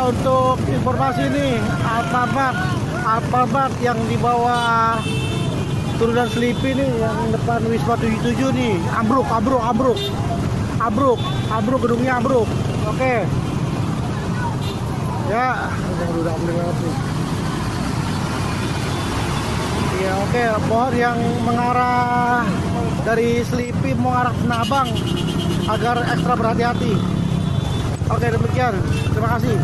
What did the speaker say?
untuk informasi nih, Alfamart yang di bawah turunan Selipi nih, yang depan Wisma 77 nih, ambruk, gedungnya ambruk. Oke. Ya, udah banget nih. Ya, oke, pohon yang mengarah dari Selipi mengarah ke Tanah Abang agar ekstra berhati-hati. Oke, demikian. Terima kasih.